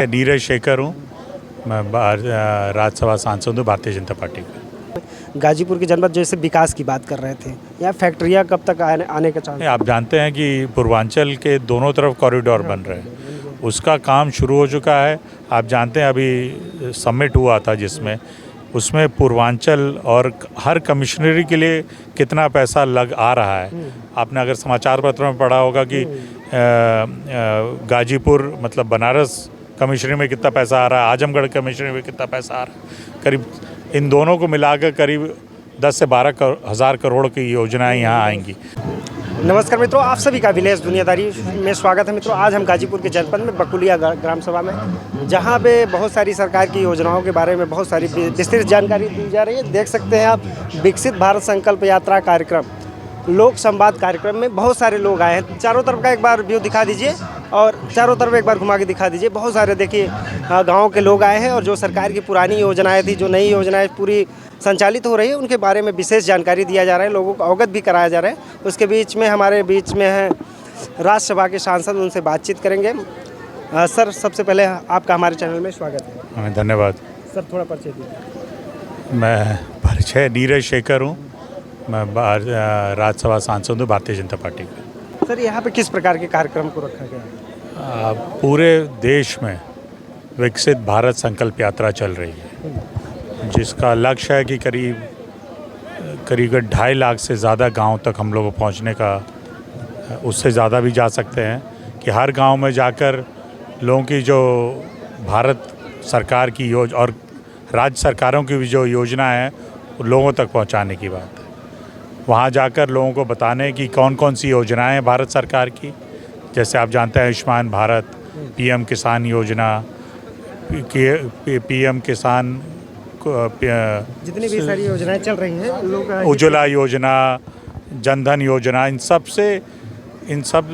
नीरज शेखर हूँ। मैं राज्यसभा सांसद हूँ भारतीय जनता पार्टी का। गाजीपुर की जनपद जैसे विकास की बात कर रहे थे, यहाँ फैक्ट्रियाँ कब तक आने का चांस? आप जानते हैं कि पूर्वांचल के दोनों तरफ कॉरिडोर बन रहे हैं, उसका काम शुरू हो चुका है। आप जानते हैं अभी समिट हुआ था जिसमें उसमें पूर्वांचल और हर कमिश्नरी के लिए कितना पैसा लग आ रहा है। आपने अगर समाचार पत्रों में पढ़ा होगा कि गाजीपुर मतलब बनारस कमिश्नरी में कितना पैसा आ रहा है, आजमगढ़ कमिश्नरी में कितना पैसा आ रहा है। करीब इन दोनों को मिलाकर करीब 10 से 12 हज़ार करोड़ की योजनाएं यहाँ आएंगी। नमस्कार मित्रों, आप सभी का विलेज दुनियादारी में स्वागत है। मित्रों, आज हम गाजीपुर के जनपद में बकुलिया ग्राम सभा में, जहाँ पे बहुत सारी सरकार की योजनाओं के बारे में बहुत सारी विस्तृत जानकारी दी जा रही है। देख सकते हैं आप, विकसित भारत संकल्प यात्रा कार्यक्रम, लोक संवाद कार्यक्रम में बहुत सारे लोग आए हैं। चारों तरफ का एक बार व्यू दिखा दीजिए और चारों तरफ एक बार घुमा के दिखा दीजिए। बहुत सारे देखिए गाँव के लोग आए हैं और जो सरकार की पुरानी योजनाएँ थी, जो नई योजनाएँ पूरी संचालित हो रही है, उनके बारे में विशेष जानकारी दिया जा रहा है, लोगों को अवगत भी कराया जा रहा है। उसके बीच में हमारे बीच में है राज्यसभा के सांसद, उनसे बातचीत करेंगे। सर, सबसे पहले आपका हमारे चैनल में स्वागत है। धन्यवाद सर, थोड़ा परिचय दीजिए। मैं नीरज शेखर हूँ। मैं राज्यसभा सांसद हूँ भारतीय जनता पार्टी का। सर, यहाँ पे किस प्रकार के कार्यक्रम को रखा गया है? पूरे देश में विकसित भारत संकल्प यात्रा चल रही है, जिसका लक्ष्य है कि करीब 2.5 लाख से ज़्यादा गांव तक हम लोग को पहुंचने का, उससे ज़्यादा भी जा सकते हैं, कि हर गांव में जाकर लोगों की जो भारत सरकार की और राज्य सरकारों की भी जो योजना है लोगों तक पहुंचाने की बात है। वहां जाकर लोगों को बताने की कौन कौन सी योजनाएं हैं भारत सरकार की। जैसे आप जानते हैं आयुष्मान भारत, पीएम किसान योजना, पीएम किसान, जितनी भी सारी योजनाएं चल रही हैं, लोग उज्ज्वला योजना, जनधन योजना, इन सब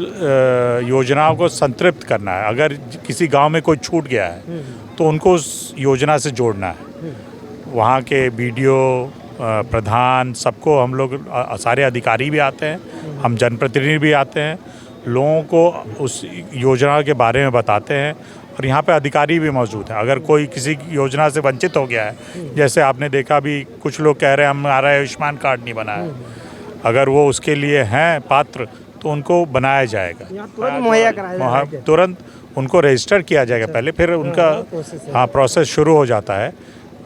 योजनाओं को संतृप्त करना है। अगर किसी गांव में कोई छूट गया है तो उनको उस योजना से जोड़ना है। वहाँ के बीडीओ, प्रधान, सबको हम लोग, सारे अधिकारी भी आते हैं, हम जनप्रतिनिधि भी आते हैं, लोगों को उस योजना के बारे में बताते हैं। और यहाँ पे अधिकारी भी मौजूद हैं। अगर कोई किसी योजना से वंचित हो गया है, जैसे आपने देखा भी कुछ लोग कह रहे हैं हमारा आयुष्मान कार्ड नहीं बना है, अगर वो उसके लिए हैं पात्र तो उनको बनाया जाएगा, तुरंत मुहैया कराया जाएगा, तुरंत उनको रजिस्टर किया जाएगा पहले, फिर उनका प्रोसेस शुरू हो जाता है।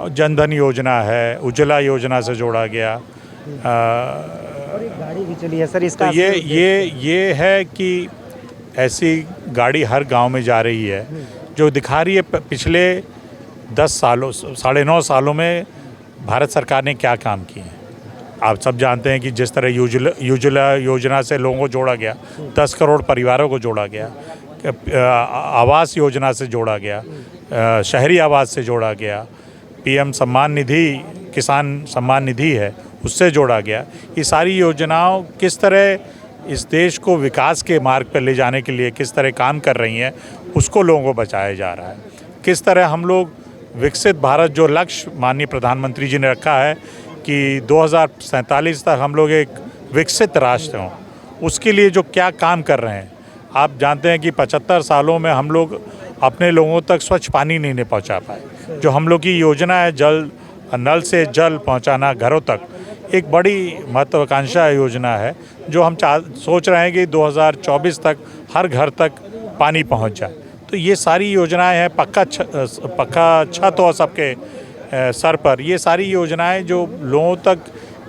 जनधन योजना है, उज्ज्वला योजना से जोड़ा गया। और एक गाड़ी भी चली है सर, इसका तो ये है कि ऐसी गाड़ी हर गांव में जा रही है, जो दिखा रही है पिछले 10 सालों, 9.5 सालों में भारत सरकार ने क्या काम किए हैं। आप सब जानते हैं कि जिस तरह उज्ज्वला योजना से लोगों को जोड़ा गया, 10 करोड़ परिवारों को जोड़ा गया, आवास योजना से जोड़ा गया, शहरी आवास से जोड़ा गया, पीएम सम्मान निधि, किसान सम्मान निधि है, उससे जोड़ा गया। ये सारी योजनाओं किस तरह इस देश को विकास के मार्ग पर ले जाने के लिए किस तरह काम कर रही हैं, उसको लोगों को बताया जा रहा है। किस तरह हम लोग विकसित भारत, जो लक्ष्य माननीय प्रधानमंत्री जी ने रखा है कि 2047 तक हम लोग एक विकसित राष्ट्र हों, उसके लिए जो क्या काम कर रहे हैं। आप जानते हैं कि 75 सालों में हम लोग अपने लोगों तक स्वच्छ पानी नहीं पहुंचा पाए। जो हम लोग की योजना है नल से जल पहुंचाना घरों तक, एक बड़ी महत्वाकांक्षा योजना है, जो हम सोच रहे हैं कि 2024 तक हर घर तक पानी पहुंच जाए। तो ये सारी योजनाएं हैं, पक्का छत हो सबके सर पर। ये सारी योजनाएं जो लोगों तक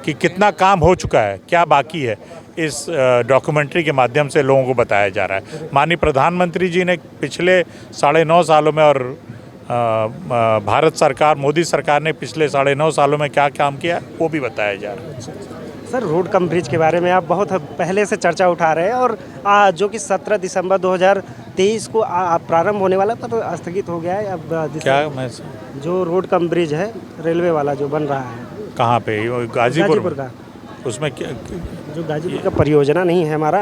कि कितना काम हो चुका है, क्या बाकी है, इस डॉक्यूमेंट्री के माध्यम से लोगों को बताया जा रहा है। माननीय प्रधानमंत्री जी ने पिछले 9.5 सालों में और भारत सरकार, मोदी सरकार ने पिछले 9.5 सालों में क्या काम किया, वो भी बताया जा रहा है। सर, रोड कम ब्रिज के बारे में आप बहुत पहले से चर्चा उठा रहे हैं, और जो कि 17 दिसंबर 2023 को प्रारंभ होने वाला, पर स्थगित हो गया है। अब क्या जो रोड कम ब्रिज है रेलवे वाला जो बन रहा है, कहाँ पे? गाजीपुर का। उसमें क्या, जो गाजीपुर का परियोजना नहीं है हमारा,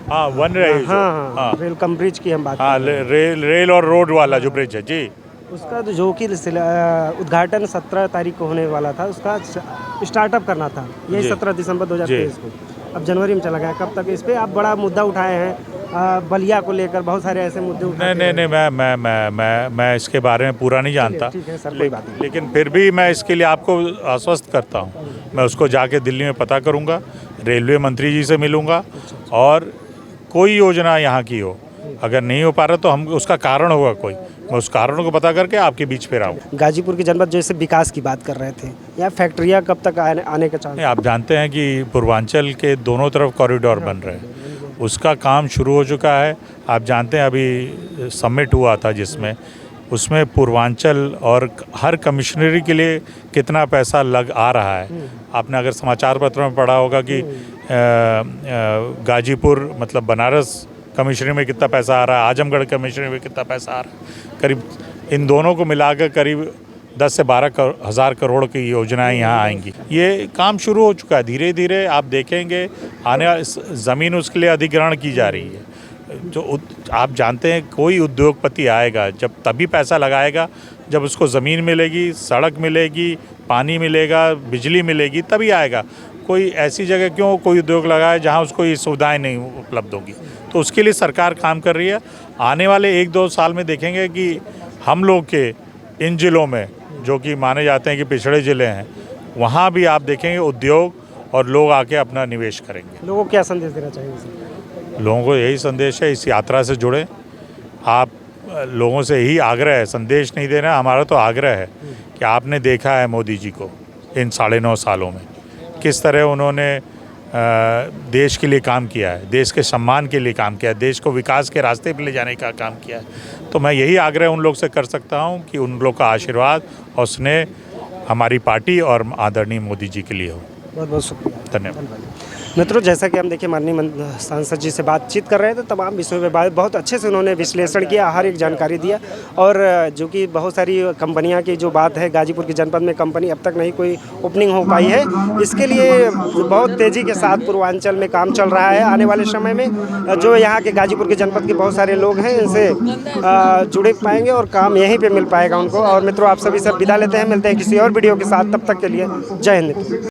हाँ बन रही, हाँ, रेल कम ब्रिज की हम बात, हाँ, रेल और रोड वाला जो ब्रिज है जी, उसका जो कि उद्घाटन 17 तारीख को होने वाला था, उसका स्टार्टअप करना था, यही 17 दिसंबर 2023 को। अब जनवरी में चला गया। कब तक इस पर आप बड़ा मुद्दा उठाए हैं बलिया को लेकर बहुत सारे ऐसे मुद्दे उठाते नहीं नहीं नहीं, मैं इसके बारे में पूरा नहीं जानता, ठीक है सर, कोई बात नहीं। लेकिन फिर भी मैं इसके लिए आपको आश्वस्त करता हूँ। मैं उसको जाके दिल्ली में पता करूँगा, रेलवे मंत्री जी से मिलूँगा, और कोई योजना यहाँ की हो अगर नहीं हो पा रहा तो हम उसका कारण होगा कोई, मैं उस कारणों को पता करके आपके बीच फिर आऊँ। गाजीपुर के जनपद जैसे विकास की बात कर रहे थे, यहाँ फैक्ट्रियाँ कब तक आने का चांस? नहीं, आप जानते हैं कि पूर्वांचल के दोनों तरफ कॉरिडोर बन रहे हैं, उसका काम शुरू हो चुका है। आप जानते हैं अभी समिट हुआ था जिसमें उसमें पूर्वांचल और हर कमिश्नरी के लिए कितना पैसा लग आ रहा है। आपने अगर समाचार पत्रों में पढ़ा होगा कि गाजीपुर मतलब बनारस कमिश्नरी में कितना पैसा आ रहा है, आजमगढ़ कमिश्नरी में कितना पैसा आ रहा है। करीब इन दोनों को मिलाकर करीब 10 से 12 हज़ार करोड़ की योजनाएं यहाँ आएंगी। ये काम शुरू हो चुका है, धीरे धीरे आप देखेंगे आने ज़मीन उसके लिए अधिग्रहण की जा रही है। जो आप जानते हैं कोई उद्योगपति आएगा जब तभी पैसा लगाएगा जब उसको ज़मीन मिलेगी, सड़क मिलेगी, पानी मिलेगा, बिजली मिलेगी, तभी आएगा। कोई ऐसी जगह क्यों कोई उद्योग लगाए जहाँ उसको ये सुविधाएँ नहीं उपलब्ध होंगी। तो उसके लिए सरकार काम कर रही है। आने वाले 1-2 साल में देखेंगे कि हम लोग के इन ज़िलों में जो कि माने जाते हैं कि पिछड़े ज़िले हैं, वहाँ भी आप देखेंगे उद्योग और लोग आके अपना निवेश करेंगे। लोगों को क्या संदेश देना चाहिए सर? लोगों को यही संदेश है, इस यात्रा से जुड़े। आप लोगों से यही आग्रह है, संदेश नहीं देना, हमारा तो आग्रह है कि आपने देखा है मोदी जी को इन 9.5 सालों में किस तरह उन्होंने देश के लिए काम किया है, देश के सम्मान के लिए काम किया है, देश को विकास के रास्ते पर ले जाने का काम किया है। तो मैं यही आग्रह उन लोग से कर सकता हूं कि उन लोग का आशीर्वाद और स्नेह हमारी पार्टी और आदरणीय मोदी जी के लिए हो। बहुत बहुत शुक्रिया, धन्यवाद। मित्रों, जैसा कि हम देखिए माननीय सांसद जी से बातचीत कर रहे थे, तमाम विषयों में बहुत अच्छे से उन्होंने विश्लेषण किया, हर एक जानकारी दिया। और जो कि बहुत सारी कंपनियां की जो बात है, गाजीपुर के जनपद में कंपनी अब तक नहीं कोई ओपनिंग हो पाई है, इसके लिए बहुत तेज़ी के साथ पूर्वांचल में काम चल रहा है। आने वाले समय में जो यहाँ के गाजीपुर के जनपद के बहुत सारे लोग हैं इनसे जुड़े पाएंगे और काम यहीं पर मिल पाएगा उनको। और मित्रों, आप सभी सब विदा लेते हैं, मिलते हैं किसी और वीडियो के साथ, तब तक के लिए जय हिंद।